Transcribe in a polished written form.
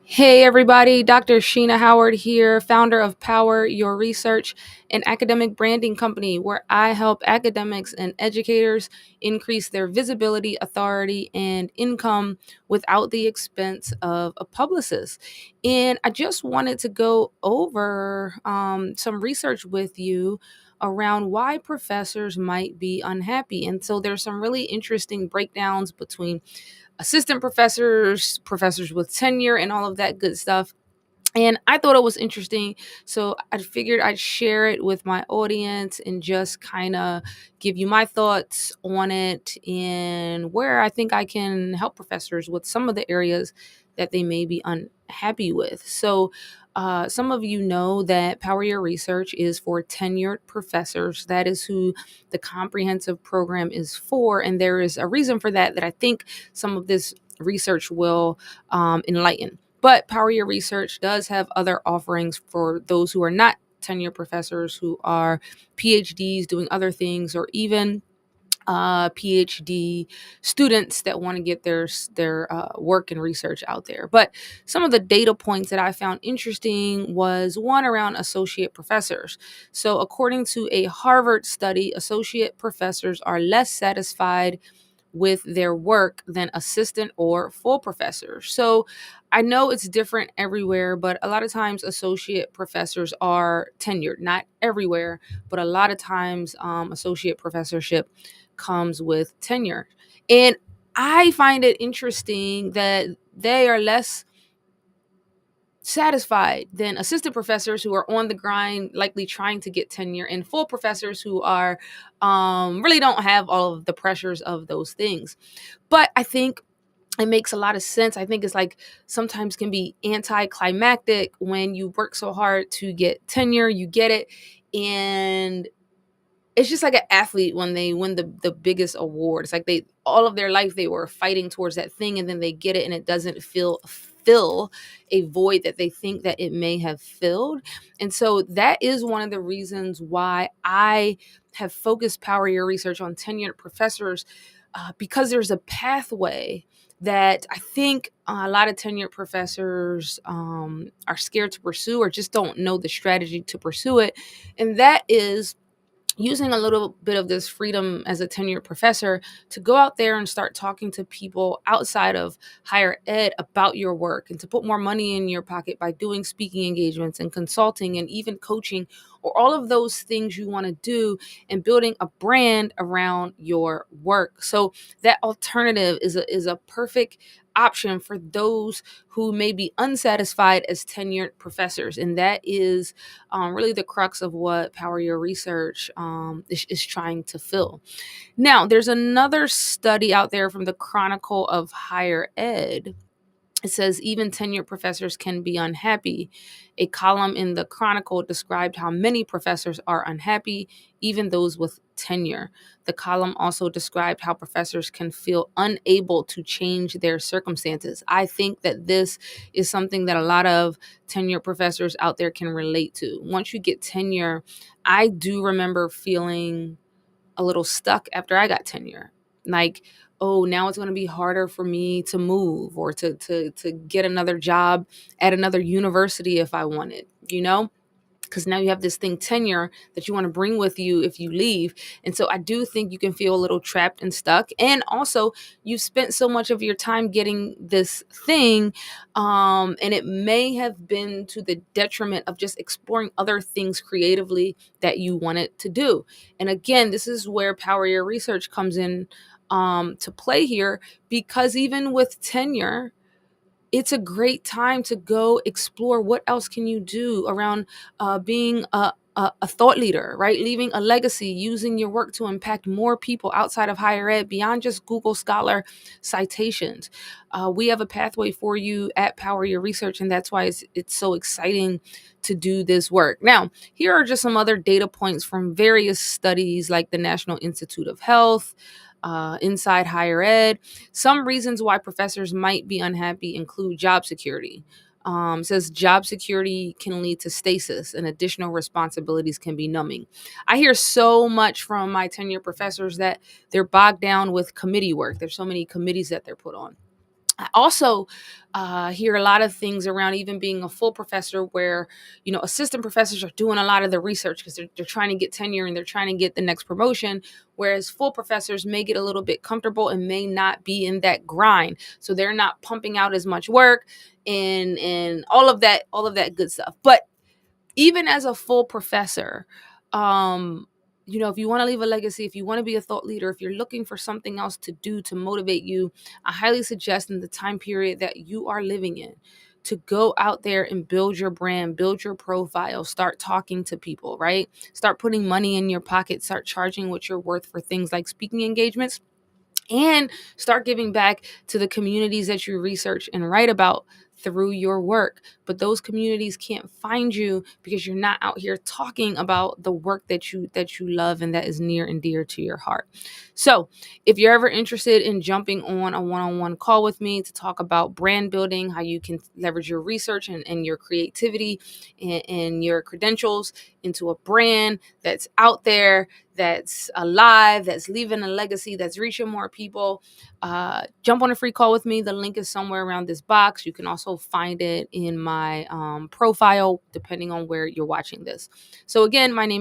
Hey everybody, Dr. Sheena Howard here, founder of Power Your Research, an academic branding company where I help academics and educators increase their visibility, authority, and income without the expense of a publicist. And I just wanted to go over some research with you around why professors might be unhappy. And so there's some really interesting breakdowns between assistant professors, professors with tenure, and all of that good stuff. And I thought it was interesting. So I figured I'd share it with my audience and just kind of give you my thoughts on it and where I think I can help professors with some of the areas that they may be unhappy with. So, some of you know that Power Your Research is for tenured professors. That is who the comprehensive program is for. And there is a reason for that I think some of this research will enlighten. But Power Your Research does have other offerings for those who are not tenure professors, who are PhDs doing other things, or even PhD students that want to get their work and research out there. But some of the data points that I found interesting was one around associate professors. So, according to a Harvard study, associate professors are less satisfied with their work than assistant or full professors. So I know it's different everywhere, but a lot of times associate professors are tenured, not everywhere, but a lot of times associate professorship comes with tenure. And I find it interesting that they are less satisfied than assistant professors who are on the grind, likely trying to get tenure, and full professors who are really don't have all of the pressures of those things. But I think it makes a lot of sense. I think it's like sometimes can be anticlimactic when you work so hard to get tenure, you get it, and it's just like an athlete when they win the biggest award. It's like they all of their life they were fighting towards that thing, and then they get it and it doesn't fill a void that they think that it may have filled. And so that is one of the reasons why I have focused Power Your Research on tenured professors, because there's a pathway that I think a lot of tenured professors are scared to pursue or just don't know the strategy to pursue it. And that is using a little bit of this freedom as a tenured professor to go out there and start talking to people outside of higher ed about your work, and to put more money in your pocket by doing speaking engagements and consulting and even coaching, or all of those things you want to do, and building a brand around your work. So that alternative is a perfect option for those who may be unsatisfied as tenured professors. And that is really the crux of what Power Your Research is trying to fill. Now, there's another study out there from the Chronicle of Higher Ed. It says even tenured professors can be unhappy. A column in the Chronicle described how many professors are unhappy, even those with tenure. The column also described how professors can feel unable to change their circumstances. I think that this is something that a lot of tenured professors out there can relate to. Once you get tenure, I do remember feeling a little stuck after I got tenure. Like, oh, now it's going to be harder for me to move or to get another job at another university if I wanted, because now you have this thing tenure that you want to bring with you if you leave. And so I do think you can feel a little trapped and stuck. And also, you've spent so much of your time getting this thing, and it may have been to the detriment of just exploring other things creatively that you wanted to do. And again, this is where Power Your Research comes in to play here, because even with tenure, it's a great time to go explore what else can you do around being a thought leader, right? Leaving a legacy, using your work to impact more people outside of higher ed beyond just Google Scholar citations. We have a pathway for you at Power Your Research, and that's why it's so exciting to do this work. Now, here are just some other data points from various studies like the National Institute of Health, Inside Higher Ed. Some reasons why professors might be unhappy include job security. It says job security can lead to stasis and additional responsibilities can be numbing. I hear so much from my tenure professors that they're bogged down with committee work. There's so many committees that they're put on. I also hear a lot of things around even being a full professor where, assistant professors are doing a lot of the research because they're trying to get tenure and they're trying to get the next promotion, whereas full professors may get a little bit comfortable and may not be in that grind. So they're not pumping out as much work and all of that good stuff. But even as a full professor, if you want to leave a legacy, if you want to be a thought leader, if you're looking for something else to do to motivate you, I highly suggest in the time period that you are living in to go out there and build your brand, build your profile, start talking to people, right? Start putting money in your pocket, start charging what you're worth for things like speaking engagements, and start giving back to the communities that you research and write about through your work. But those communities can't find you because you're not out here talking about the work that you love and that is near and dear to your heart. So if you're ever interested in jumping on a one-on-one call with me to talk about brand building, how you can leverage your research and your creativity and your credentials into a brand that's out there, that's alive, that's leaving a legacy, that's reaching more people, jump on a free call with me. The link is somewhere around this box. You can also find it in my profile, depending on where you're watching this. So again, my name